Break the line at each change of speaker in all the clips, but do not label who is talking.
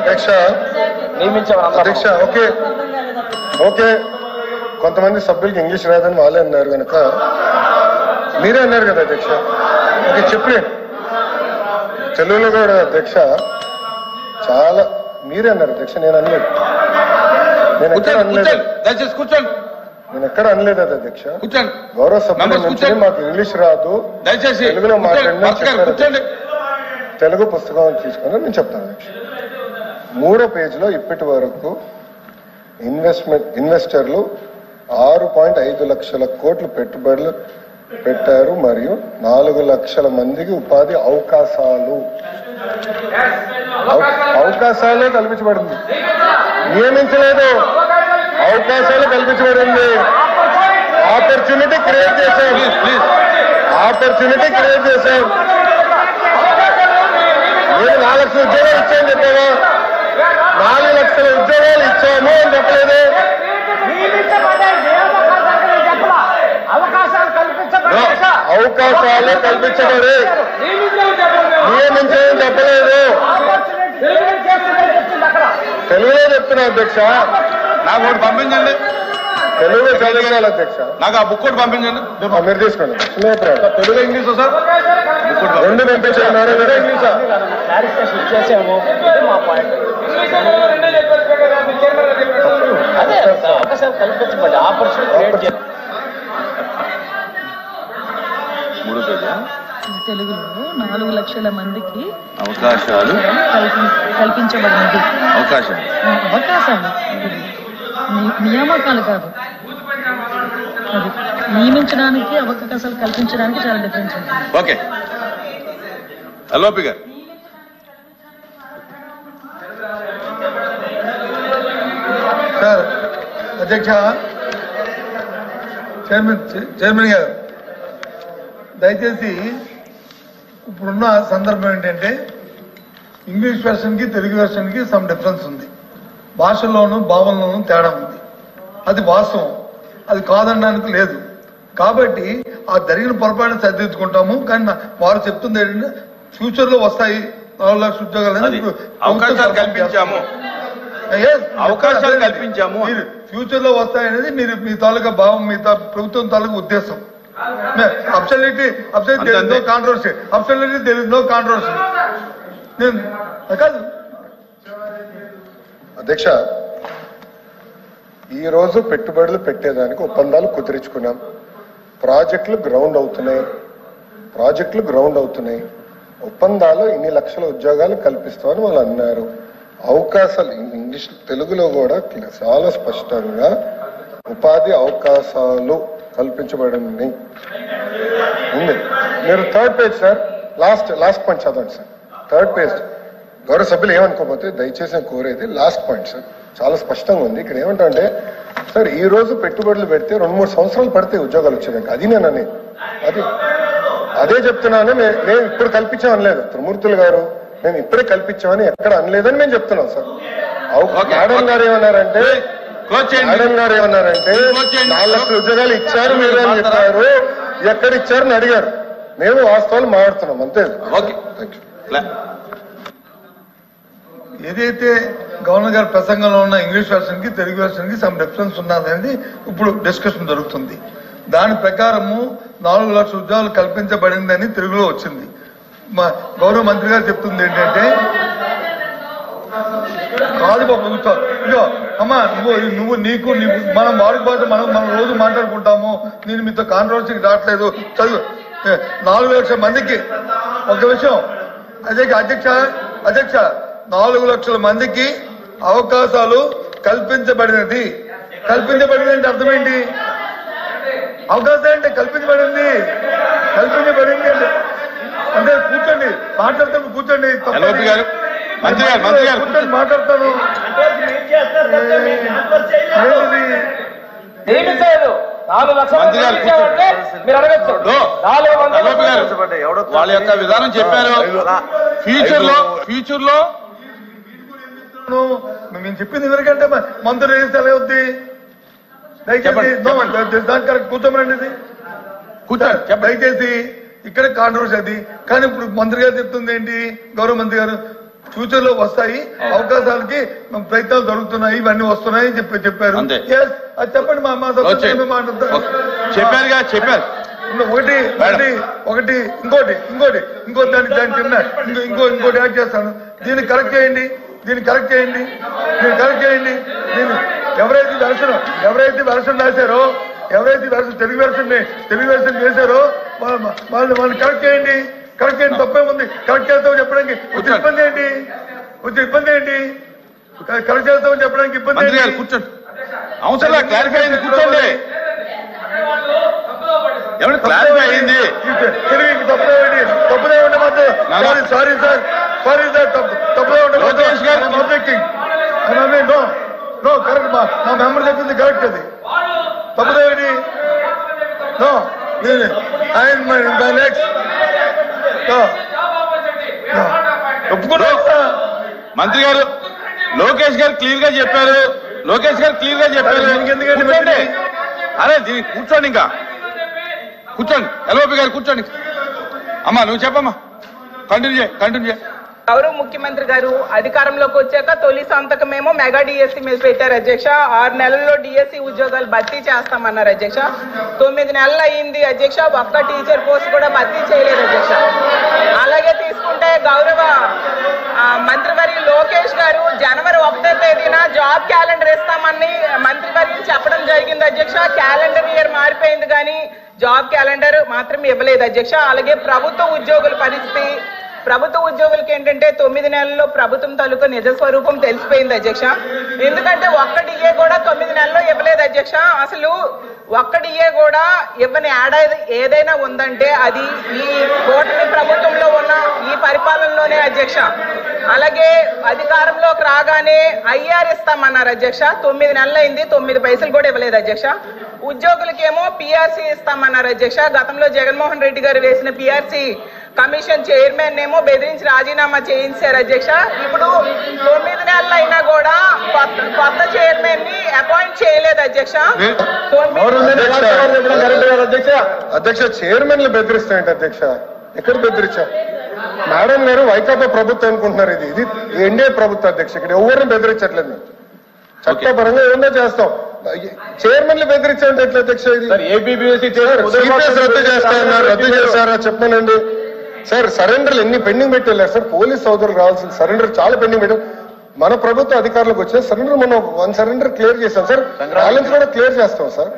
అధ్యక్ష okay okay కొంతమంది సభ్యులకి ఇంగ్లీష్ రాదని వాళ్ళే అన్నారు కనుక మీరే అన్నారు కదా అధ్యక్ష ఓకే చెప్పి తెలుగులో కూడా అధ్యక్ష చాలా మీరే అన్నారు అధ్యక్ష నేను అనలేదు నేను ఎక్కడ అనలేదు అది అధ్యక్ష గౌరవ సభ్యుల నుంచి మాకు ఇంగ్లీష్ రాదు దయచేసి తెలుగులో మాట్లాడిన తెలుగు పుస్తకం తీసుకొని నేను చెప్తాను అధ్యక్ష 3వ పేజీలో ఇప్పటి వరకు ఇన్వెస్టర్లు 6.5 లక్షల కోట్లు పెట్టుబడులు పెట్టారు మరియు 4 లక్షల మందికి ఉపాధి అవకాశాలే కల్పించబడింది నియమించలేదు అవకాశాలు కల్పించబడింది ఆపర్చునిటీ క్రియేట్ చేశాం నేను 4 లక్షల ఉద్యోగాలు ఇచ్చాను చెప్పాను 4 లక్షల ఉద్యోగాలు ఇచ్చాము అని చెప్పలేదు అవకాశాలు కల్పించబడి నియమించని చెప్పలేదు తెలుగులో చెప్తున్నా అధ్యక్ష
నాకు ఒకటి పంపించండి
తెలుగులో చదివినాలి అధ్యక్ష
నాకు ఆ బుక్ ఒకటి పంపించండి
మీరు తీసుకోండి
తెలుగు ఇంగ్లీష్ సార్
రెండు పంపించారు ఇంగ్లీషా
తెలుగులో 4 లక్షల మందికి
అవకాశాలు
కల్పించబడినది అవకాశాలు నియామకాలు కాదు అది నియమించడానికి అవకాశాలు కల్పించడానికి చాలా డిఫరెన్స్ ఉంటుంది
ఓకే అలోపి గారు
సార్ అధ్యక్ష చైర్మన్ గారు దయచేసి ఇప్పుడున్న సందర్భం ఏంటంటే ఇంగ్లీష్ వెర్షన్కి తెలుగు వెర్షన్కి సమ్ డిఫరెన్స్ ఉంది భాషల్లోనూ భావనలోనూ తేడా ఉంది అది వాస్తవం అది కాదనడానికి లేదు కాబట్టి ఆ జరిగిన పొరపాటును సరిదిద్దుకుంటాము కానీ వారు చెప్తుంది ఏంటంటే ఫ్యూచర్ లో వస్తాయి 4 లక్షల ఉద్యోగాలు
అవకాశాలు కల్పించాము
ఫ్యూచర్ లో వస్తాయనేది మీరు మీ తాలూకా భావం మీ ప్రభుత్వం తాలూకా ఉద్దేశం absolutely no controversy absolutely there is no controversy కాదు
అధ్యక్ష ఈ రోజు పెట్టుబడులు పెట్టేదానికి ఒప్పందాలు కుదిరించుకున్నాం ప్రాజెక్టులు గ్రౌండ్ అవుతున్నాయి ఒప్పందాలు ఇన్ని లక్షల ఉద్యోగాలు కల్పిస్తామని వాళ్ళు అన్నారు అవకాశాలు ఇంగ్లీష్ తెలుగులో కూడా చాలా స్పష్టంగా ఉపాధి అవకాశాలు కల్పించబడింది ఉంది మీరు 3rd page sir last point చదవండి సార్ 3rd పేజ్ గౌరవ సభ్యులు ఏమనుకోకపోతే దయచేసి నేను కోరేది లాస్ట్ పాయింట్ సార్ చాలా స్పష్టంగా ఉంది ఇక్కడ ఏమంటే సార్ ఈ రోజు పెట్టుబడులు పెడితే 2-3 సంవత్సరాలు పడితే ఉద్యోగాలు వచ్చేదానికి అది నేను అనేది అదే చెప్తున్నాను మేము ఇప్పుడు కల్పించాం అనలేదు త్రిమూర్తులు గారు మేము ఇప్పుడే కల్పించామని ఎక్కడ అనలేదని మేము చెప్తున్నాం సార్ మేడం గారు ఏమన్నారంటే 4 లక్షల ఉద్యోగాలు ఇచ్చారు మీరు అని చెప్పారు ఎక్కడ ఇచ్చారని అడిగారు మేము వాస్తవాలు మాట్లాడుతున్నాం అంతే
ఏదైతే గవర్నర్ గారి ప్రసంగంలో ఉన్న ఇంగ్లీష్ వెర్షన్ కి తెలుగు వెర్షన్ కి సమ్ డిఫరెన్స్ ఉన్నదనేది ఇప్పుడు డిస్కషన్ జరుగుతుంది దాని ప్రకారము 4 లక్షల ఉద్యోగాలు కల్పించబడిందని తెలుగులో వచ్చింది మా గౌరవ మంత్రి గారు చెప్తుంది ఏంటంటే కాదు బాబు ఇదిగో అమ్మా నువ్వు నీకు మనం వాడుక భాష మనం రోజు మాట్లాడుకుంటాము నేను మీతో కాంట్రవర్సీకి రావట్లేదు చదువు 4 లక్షల మందికి ఒక విషయం అధ్యక్ష 4 లక్షల మందికి అవకాశాలు కల్పించబడినది అంటే అర్థం ఏంటి అవకాశం అంటే కల్పించబడింది అంటే కూర్చోండి మాట్లాడుతాను కూర్చోండి మాట్లాడతాను
వాళ్ళ యొక్క విధానం చెప్పారు ఫ్యూచర్ లో
మేము చెప్పింది ఎవరికంటే మంత్రులు వేస్తే ఎలా అవుద్ది దయచేసి కరెక్ట్ కూర్చోమనండి దయచేసి ఇక్కడ కాంట్రవర్సీ అది కానీ ఇప్పుడు మంత్రి గారు చెప్తుంది ఏంటి గౌరవ మంత్రి గారు ఫ్యూచర్ లో వస్తాయి, అవకాశాలకి ప్రయత్నాలు జరుగుతున్నాయి, ఇవన్నీ వస్తున్నాయి అని చెప్పారు. ఎస్, అది చెప్పండి. మా
చెప్పారు.
ఒకటి ఇంకోటి దాని కింద ఇంకోటి యాడ్ చేస్తాను. దీన్ని కరెక్ట్ చేయండి. దీన్ని ఎవరైతే వెర్షన్ రాశారో, తెలుగు వెర్షన్ చేశారో వాళ్ళు కరెక్ట్ చేయండి. తప్పేముంది? కరెక్ట్ చేస్తామని చెప్పడానికి వచ్చే ఇబ్బంది ఏంటి? కరెక్ట్ చేస్తామని చెప్పడానికి ఇబ్బంది ఏంటి?
కూర్చోండి. అవసరం క్లారిఫై అయింది. కూర్చోండి. ఎవరు క్లారిఫై అయింది?
తప్పుదే ఉండే మాత్రం సారీ సార్ తప్పుదే ఉండే నో కరెక్ట్. మా మెంబర్ చెప్పింది కరెక్ట్. అది తప్పుదేమిటి? నో నెక్స్ట్
మంత్రి గారు లోకేష్ గారు క్లియర్ గా చెప్పారు. అరే దీనికి కూర్చోండి. ఇంకా కూర్చోండి. ఎల్ఓపి గారు కూర్చోండి. అమ్మా నువ్వు చెప్పమ్మా. కంటిన్యూ చేయి.
గౌరవ ముఖ్యమంత్రి గారు అధికారంలోకి వచ్చాక తొలి సంతకమేమో మెగా డిఎస్సీ మీద పెట్టారు అధ్యక్ష. 6 నెలల్లో డిఎస్సీ ఉద్యోగాలు భర్తీ చేస్తామన్నారు అధ్యక్ష. 9 నెలలు అయ్యింది అధ్యక్ష. ఒక్క టీచర్ పోస్ట్ కూడా భర్తీ చేయలేదు అధ్యక్ష. అలాగే తీసుకుంటే గౌరవ మంత్రివర్యులు లోకేష్ గారు జనవరి 1వ తేదీన జాబ్ క్యాలెండర్ ఇస్తామని మంత్రివర్యులు చెప్పడం జరిగింది అధ్యక్ష. క్యాలెండర్ ఇయర్ మారిపోయింది కానీ జాబ్ క్యాలెండర్ మాత్రం ఇవ్వలేదు అధ్యక్ష. అలాగే ప్రభుత్వ ఉద్యోగుల పరిస్థితి, ప్రభుత్వ ఉద్యోగులకి ఏంటంటే 9 నెలల్లో ప్రభుత్వం తాలూకా నిజ స్వరూపం తెలిసిపోయింది అధ్యక్ష. ఎందుకంటే ఒక్క డిఏ కూడా 9 నెలల్లో ఇవ్వలేదు అధ్యక్ష. అసలు ఒక్క డిఏ కూడా ఇవ్వని ఏడాది ఏదైనా ఉందంటే అది ఈ కూటమి ప్రభుత్వంలో ఉన్న ఈ పరిపాలనలోనే అధ్యక్ష. అలాగే అధికారంలోకి రాగానే ఐఆర్ ఇస్తామన్నారు అధ్యక్ష. 9 నెలలు అయింది, 9 పైసలు కూడా ఇవ్వలేదు అధ్యక్ష. ఉద్యోగులకేమో పిఆర్సీ ఇస్తామన్నారు అధ్యక్ష. గతంలో జగన్మోహన్ రెడ్డి గారు వేసిన పిఆర్సీ కమిషన్ చైర్మన్ ఏమో బెదిరించి రాజీనామా చేయించారు అధ్యక్ష. ఇప్పుడు 9 నెలలు అయినా కూడా కొత్త చైర్మన్ ని అపాయింట్ చేయలేదు అధ్యక్ష.
అధ్యక్ష చైర్మన్లు బెదిరిస్తాయంట అధ్యక్ష. ఎక్కడ బెదిరించా? మేడం గారు వైకాపా ప్రభుత్వం అనుకుంటున్నారు. ఇది ఎన్డీఏ ప్రభుత్వం అధ్యక్ష. ఇక్కడ ఎవరిని బెదిరించట్లేదు. చట్టపరంగా ఏమన్నా చేస్తాం. చైర్మన్లు బెదిరించాలంటే ఎట్లా అధ్యక్ష? ఇది రద్దు చేస్తారా చెప్పానండి సార్. సరెండర్లు ఎన్ని పెండింగ్ పెట్టలేదు సార్. పోలీస్ సోదరులు రావాల్సిన సరెండర్ చాలా పెండింగ్ పెట్టాం. మన ప్రభుత్వ అధికారులకు వచ్చే సరెండర్ మనం 1 సరెండర్ క్లియర్ చేస్తాం సార్. బ్యాలెన్స్ కూడా క్లియర్ చేస్తాం సార్.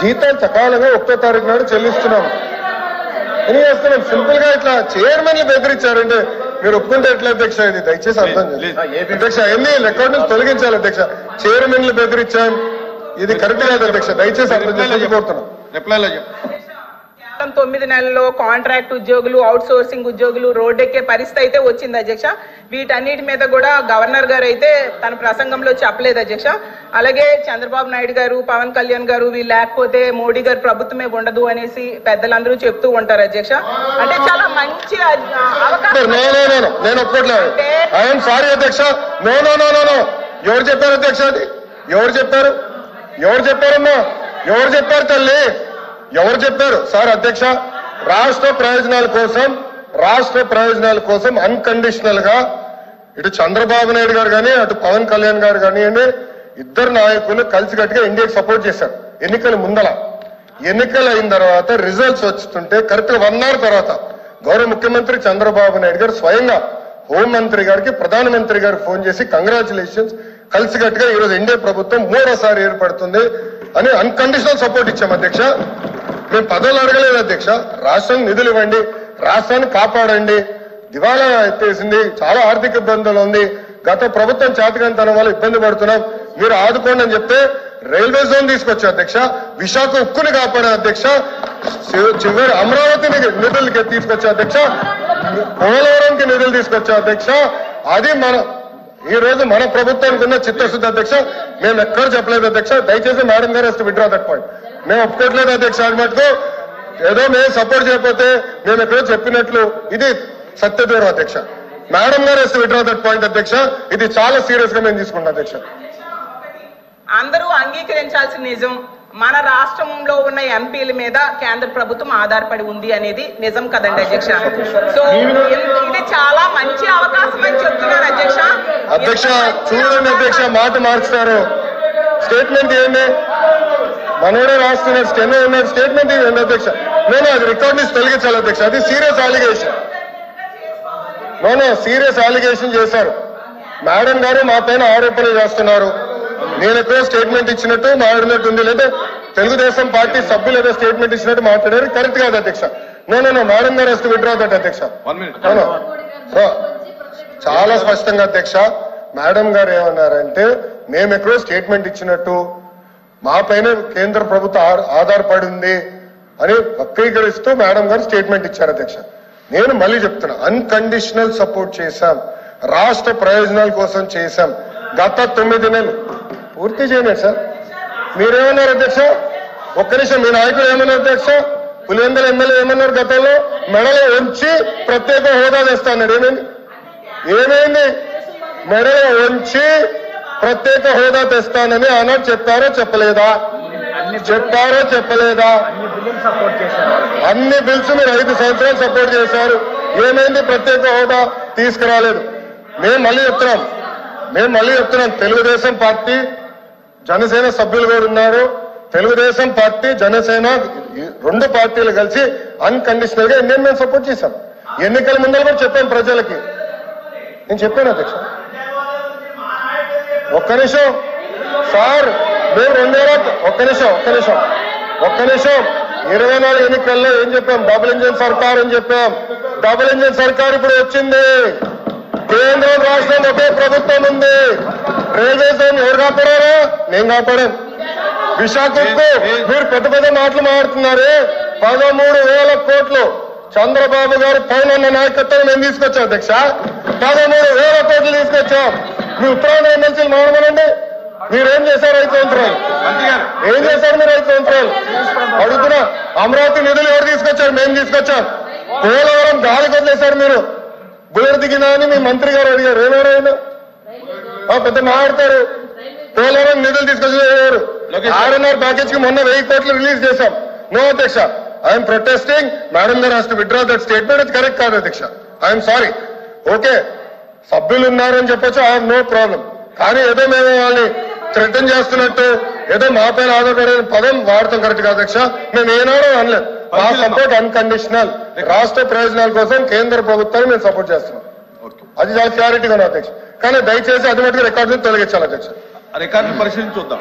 జీతాలు సకాలంగా 1వ తారీఖు నాడు చెల్లిస్తున్నాం. ఏం చేస్తున్నాం? సింపుల్ గా ఇట్లా చైర్మన్లు బెదిరించారంటే మీరు ఒప్పుకుంటే ఎట్లా అధ్యక్ష? ఇది దయచేసి అర్థం చేయండి అధ్యక్ష. ఎన్ని రికార్డు నుంచి తొలగించాలి అధ్యక్ష. చైర్మన్లు బెదిరించాం, ఇది కరెక్ట్ కాదు అధ్యక్ష. దయచేసి అర్థం చేసి కోరుతున్నాం. రిప్లైలో
9 నెలల్లో కాంట్రాక్ట్ ఉద్యోగులు, అవుట్ సోర్సింగ్ ఉద్యోగులు రోడ్డెక్కే పరిస్థితి అయితే వచ్చింది అధ్యక్ష. వీటన్నిటి మీద కూడా గవర్నర్ గారు అయితే తన ప్రసంగంలో చెప్పలేదు అధ్యక్ష. అలాగే చంద్రబాబు నాయుడు గారు, పవన్ కళ్యాణ్ గారు వీళ్ళు లేకపోతే మోడీ గారు ప్రభుత్వమే ఉండదు అనేసి పెద్దలందరూ చెప్తూ ఉంటారు అధ్యక్ష. అంటే చాలా మంచి అవకాశం.
నేను ఒప్పుకోవట్లేదు. ఐఎమ్ సారీ అధ్యక్ష. No no no no. ఎవరు చెప్పారు అధ్యక్ష? అది ఎవరు చెప్పారమ్మా? ఎవరు చెప్పారు తల్లి? ఎవరు చెప్పారు సార్? అధ్యక్ష, రాష్ట్ర ప్రయోజనాల కోసం అన్కండిషనల్ గా ఇటు చంద్రబాబు నాయుడు గారు కానీ అటు పవన్ కళ్యాణ్ గారు కానివ్వండి, ఇద్దరు నాయకులు కలిసికట్టుగా ఇండియాకి సపోర్ట్ చేశారు. ఎన్నికల ముందల, ఎన్నికలు అయిన తర్వాత రిజల్ట్స్ వస్తుంటే కరెక్ట్ 1 అవర్ తర్వాత గౌరవ ముఖ్యమంత్రి చంద్రబాబు నాయుడు గారు స్వయంగా హోంమంత్రి గారికి, ప్రధానమంత్రి గారికి ఫోన్ చేసి కంగ్రాచులేషన్స్, కలిసికట్టుగా ఈరోజు ఎన్డీఏ ప్రభుత్వం 3వసారి ఏర్పడుతుంది అని అన్కండిషనల్ సపోర్ట్ ఇచ్చాం అధ్యక్ష. మేము పదవులు అడగలేదు అధ్యక్ష. రాష్ట్రానికి నిధులు ఇవ్వండి, రాష్ట్రాన్ని కాపాడండి, దివాలా ఎత్తేసింది, చాలా ఆర్థిక ఇబ్బందులు ఉంది, గత ప్రభుత్వం చేతకంతనం వల్ల ఇబ్బంది పడుతున్నాం, మీరు ఆదుకోండి అని చెప్తే రైల్వే జోన్ తీసుకొచ్చా అధ్యక్ష. విశాఖ ఉక్కుని కాపాడే అధ్యక్ష. చివరి అమరావతిని నిధులకి తీసుకొచ్చా అధ్యక్ష. పోలవరంకి నిధులు తీసుకొచ్చా అధ్యక్ష. అది ఈ రోజు మన ప్రభుత్వానికి ఉన్న చిత్తశుద్ధి అధ్యక్ష. మేము ఎక్కడ చెప్పలేదు అధ్యక్ష. దయచేసి మేడం గారు వస్తే విడ్రా దట్ పాయింట్. మేము ఒప్పుకోవట్లేదు అధ్యక్ష. అది మటుకు ఏదో మేము సపోర్ట్ చేయకపోతే మేము ఎక్కడో చెప్పినట్లు ఇది సత్యదూరం అధ్యక్ష. మేడం గారు వస్తే విడ్రా దట్ పాయింట్ అధ్యక్ష. ఇది చాలా సీరియస్ గా మేము తీసుకుంటాం అధ్యక్ష.
అందరూ అంగీకరించాల్సిన నిజం, మన రాష్ట్రంలో ఉన్న ఎంపీల మీద కేంద్ర ప్రభుత్వం ఆధారపడి ఉంది అనేది నిజం కదండి అధ్యక్ష. సో ఇది చాలా మంచి అవకాశం అని చెప్తున్నారు అధ్యక్ష.
అధ్యక్ష చూడండి అధ్యక్ష, మాట మార్చుతారు. స్టేట్మెంట్ ఏంటి మనోడే రాస్తున్నారు, స్టెనో ఉన్నారు, స్టేట్మెంట్ ఏంటి అధ్యక్ష? నేను అది రికార్డ్ నుంచి తొలగించాలి అధ్యక్ష. అది సీరియస్ అలిగేషన్. సీరియస్ అలిగేషన్ చేశారు మేడం గారు, మా పైన ఆరోపణలు చేస్తున్నారు. నేను ఎక్కడో స్టేట్మెంట్ ఇచ్చినట్టు మాట్లాడినట్టు ఉంది, లేదా తెలుగుదేశం పార్టీ సభ్యులు ఏదో స్టేట్మెంట్ ఇచ్చినట్టు మాట్లాడారు. కరెక్ట్ కాదు అధ్యక్ష. నో మేడం గారు వస్తూ విడ్రా దట్ అధ్యక్ష. చాలా స్పష్టంగా అధ్యక్ష మేడం గారు ఏమన్నారంటే, మేము ఎక్కడో స్టేట్మెంట్ ఇచ్చినట్టు, మా పైన కేంద్ర ప్రభుత్వం ఆధారపడి ఉంది అని వక్రీకరిస్తూ మేడం గారు స్టేట్మెంట్ ఇచ్చారు అధ్యక్ష. నేను మళ్ళీ చెప్తున్నా, అన్కండిషనల్ సపోర్ట్ చేశాం, రాష్ట్ర ప్రయోజనాల కోసం చేశాం. గత 9 నెలలు పూర్తి చేయలేదు సార్. మీరేమన్నారు అధ్యక్ష? ఒక్క నిమిషం, మీ నాయకులు ఏమన్నారు అధ్యక్ష? పులివెందుల ఎమ్మెల్యే ఏమన్నారు? గతంలో మెడలో ఉంచి ప్రత్యేక హోదా తెస్తాడు. ఏమైంది? మెడలో ఉంచి ప్రత్యేక హోదా తెస్తానని ఆనాడు చెప్పారో చెప్పలేదా? అన్ని బిల్స్ మీరు 5 సంవత్సరాలు సపోర్ట్ చేశారు. ఏమైంది? ప్రత్యేక హోదా తీసుకురాలేదు. మేము మళ్ళీ చెప్తున్నాం తెలుగుదేశం పార్టీ జనసేన సభ్యులు కూడా ఉన్నారు. తెలుగుదేశం పార్టీ జనసేన 2 పార్టీలు కలిసి అన్కండిషనల్ గా ఇండియన్ మేము సపోర్ట్ చేశాం. ఎన్నికల ముందర కూడా చెప్పాను ప్రజలకి. నేను చెప్పాను అధ్యక్ష. ఒక్క నిమిషం సార్, మేము 24 ఎన్నికల్లో ఏం చెప్పాం? డబుల్ ఇంజిన్ సర్కార్ అని చెప్పాం. డబుల్ ఇంజిన్ సర్కార్ ఇప్పుడు వచ్చింది. కేంద్రం రాష్ట్రం ఒకే ప్రభుత్వం ఉంది. రైల్వే జోన్ ఎవరు కాపాడారా? నేను కాపాడాను. విశాఖకు మీరు పెద్ద మాటలు మాట్లాడుతున్నారు. 13,000 కోట్లు చంద్రబాబు గారు పైన ఉన్న నాయకత్వం మేము తీసుకొచ్చాం అధ్యక్ష. 13,000 కోట్లు తీసుకొచ్చాం. మీ ఉత్తరాంధ్ర ఎమ్మెల్సీలు మాట్లాడండి. మీరేం చేశారు 5 సంవత్సరాలు? ఏం చేశారు మీరు 5 సంవత్సరాలు? అడుగుతున్నా. అమరావతి నిధులు ఎవరు తీసుకొచ్చారు? మేము తీసుకొచ్చాం. పోలవరం గాలికి వదిలేశారు మీరు. బుల్లెట్ దిగినా అని మీ మంత్రి గారు అడిగారు. ఏమేమైనా పెద్ద మాట్లాడతారు. పోలవరం నిధులు తీసుకొచ్చారు. 6.5 ప్యాకేజ్ కి మొన్న 1000 కోట్లు రిలీజ్ చేశాం. నో అధ్యక్ష, ఐఎమ్ ప్రొటెస్టింగ్. మేడం గారు has to withdraw that statement. అది కరెక్ట్ కాదు అధ్యక్ష. I'm sorry. ఓకే, సభ్యులు ఉన్నారని చెప్పొచ్చు, ఐ హావ్ నో ప్రాబ్లం. కానీ ఏదో మేము వాళ్ళని థ్రెటన్ చేస్తున్నట్టు, ఏదో మా పైన ఆధారపడే పదం వాడతాం కరెక్ట్ కాదు అధ్యక్ష. మేము ఏనాడో అనలేదు. మా సపోర్ట్ అన్కండిషనల్. రాష్ట్ర ప్రయోజనాల కోసం కేంద్ర ప్రభుత్వాన్ని మేము సపోర్ట్ చేస్తున్నాం. అది చాలా క్లారిటీగా ఉంది అధ్యక్ష. కానీ దయచేసి అది మటుకు రికార్డు తొలగించాలి అధ్యక్ష.
రికార్డు పరిశీలించి చూద్దాం.